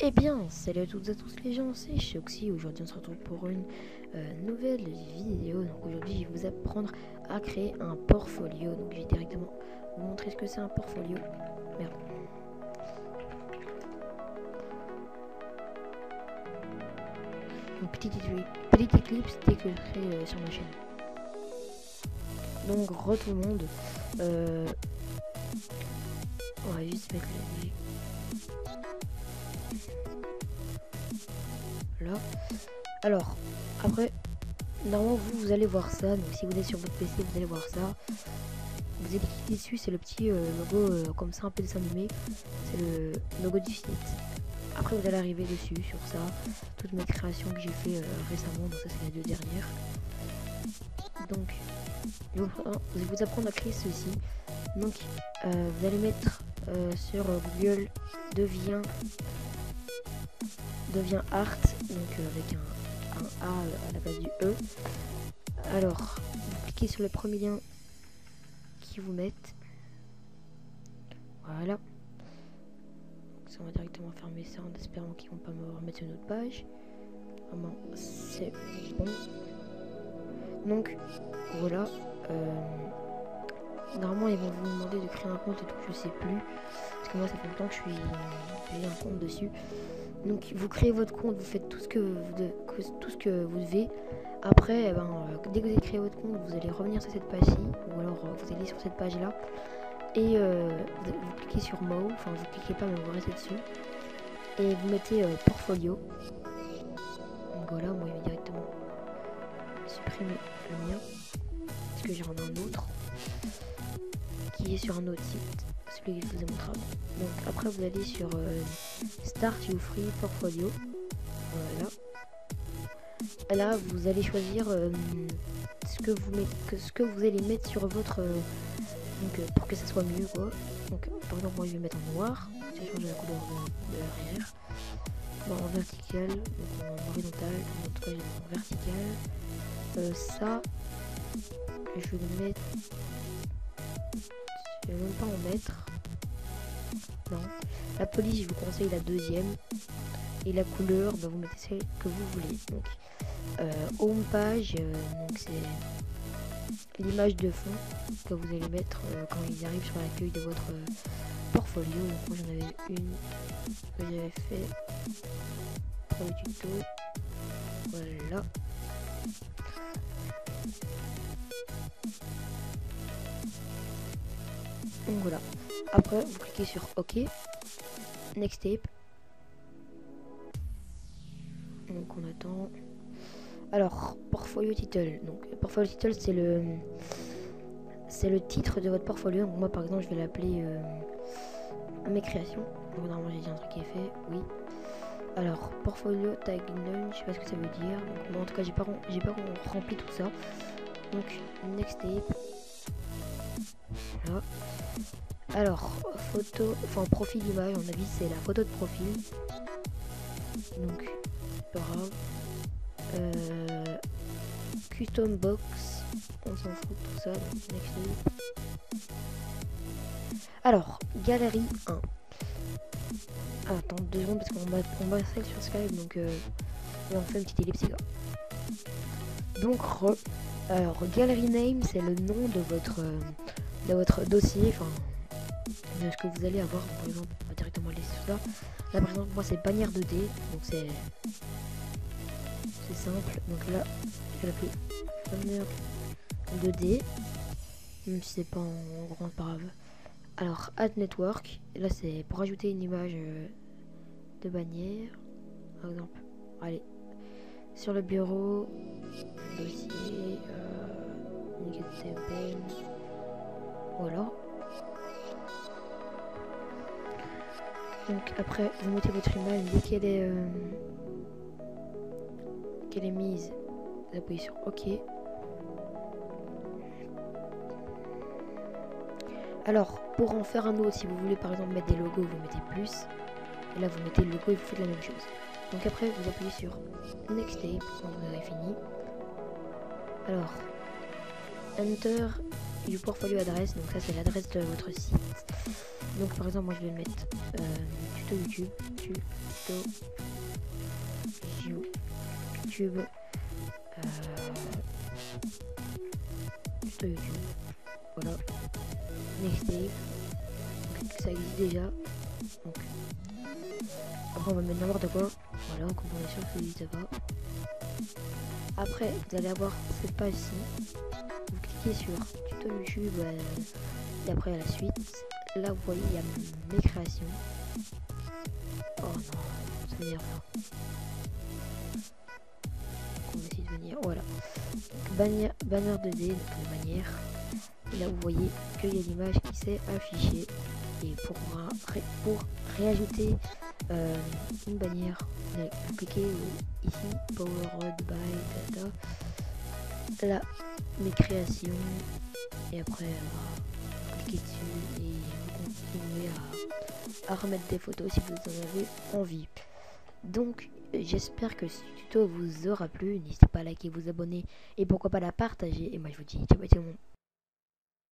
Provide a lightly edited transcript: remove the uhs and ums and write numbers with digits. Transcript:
Eh bien, salut à toutes et à tous les gens, c'est Shoxy. Aujourd'hui on se retrouve pour une nouvelle vidéo. Donc aujourd'hui je vais vous apprendre à créer un portfolio. Donc je vais directement vous montrer ce que c'est un portfolio. Merde. Donc petite eclipse dès que je crée sur ma chaîne. Donc tout le monde. On va juste mettre la musique. Là. Alors, après, normalement vous allez voir ça. Donc si vous êtes sur votre PC, vous allez voir ça. Vous allez cliquer dessus, c'est le petit logo comme ça, un peu dessin animé. C'est le logo du site. Après vous allez arriver dessus, sur ça. Toutes mes créations que j'ai fait récemment, donc ça c'est les deux dernières. Donc, je vais vous apprendre à créer ceci. Donc, vous allez mettre sur Google devient art, donc avec un A à la place du E. Alors, vous cliquez sur le premier lien qui vous mettent. Voilà. Ça, on va directement fermer ça en espérant qu'ils vont pas me remettre sur une autre page. Vraiment, c'est bon. Donc, voilà. Normalement, ils vont vous demander de créer un compte et tout, je sais plus. Parce que moi, ça fait longtemps que j'ai un compte dessus. Donc, vous créez votre compte, vous faites tout ce que vous devez. Après, dès que vous avez créé votre compte, vous allez revenir sur cette page-ci. Ou alors, vous allez sur cette page-là. Et vous cliquez sur More. Enfin, vous cliquez pas, mais vous restez dessus. Et vous mettez portfolio. Donc voilà, moi, il va directement supprimer le mien. Parce que j'en ai un autre. Qui est sur un autre site, celui que je vous ai montré avant. Donc après vous allez sur Start You Free Portfolio. Voilà. Et là vous allez choisir ce que vous allez mettre sur votre donc pour que ça soit mieux quoi. Donc par exemple moi je vais mettre en noir, je vais changer la couleur de l'arrière. Bon, en vertical, donc en horizontal, en tout cas je vais mettre en vertical. Ça je vais le mettre. Je vais même pas en mettre. Non. La police, je vous conseille la deuxième. Et la couleur, vous mettez celle que vous voulez. Donc, home page, donc c'est l'image de fond que vous allez mettre quand ils arrivent sur l'accueil de votre portfolio. Donc, moi j'en avais une que j'avais fait pour le tuto. Voilà. Donc voilà. Après, vous cliquez sur OK. Next step. Donc on attend. Alors, portfolio title. Donc, portfolio title, c'est le titre de votre portfolio. Donc moi, par exemple, je vais l'appeler mes créations. Donc normalement, j'ai dit un truc qui est fait. Oui. Alors, portfolio tag none, je sais pas ce que ça veut dire. Donc, moi, en tout cas, j'ai pas rempli tout ça. Donc, next step. Voilà. Alors, photo, enfin profil image, on a vu c'est la photo de profil. Donc, c'est pas grave. Custom box, on s'en fout de tout ça. Donc, next. Alors, galerie 1. Ah, attends 2 secondes parce qu'on m'a celle sur Skype, donc et on fait une petite ellipse, les gars. Donc, alors, gallery name, c'est le nom de votre dossier, enfin de ce que vous allez avoir. Par exemple, on va directement aller sur ça. Là par exemple moi c'est bannière 2D, donc c'est simple. Donc là je vais l'appeler bannière 2D, même si c'est pas en grand, pas grave. Alors add network, et là c'est pour ajouter une image de bannière par exemple. Allez, sur le bureau dossier voilà. Donc après vous mettez votre image dès qu'elle est mise, vous appuyez sur OK. Alors pour en faire un autre, si vous voulez par exemple mettre des logos, vous mettez plus. Et là vous mettez le logo et vous faites la même chose. Donc après vous appuyez sur Next Step quand vous avez fini. Alors Enter du portfolio adresse, donc ça c'est l'adresse de votre site. Donc par exemple moi je vais mettre tuto YouTube, tuto YouTube, voilà, next day, donc, ça existe déjà, donc après on va mettre n'importe quoi, voilà, comme on est sûr que ça va. Après vous allez avoir cette page-ci, vous cliquez sur tuto YouTube, et après à la suite, là vous voyez il y a mes créations. Oh non, ça m'énerve là. On va essayer de venir, voilà. Bannière 2D, donc une bannière. Et là vous voyez qu'il y a l'image qui s'est affichée. Et pour réajouter une bannière, vous cliquez ici, Powered by Data. Là, mes créations. Et après, vous cliquez dessus et vous continuez à remettre des photos si vous en avez envie. Donc j'espère que ce tuto vous aura plu, n'hésitez pas à liker, vous abonner et pourquoi pas la partager, et moi je vous dis ciao ciao.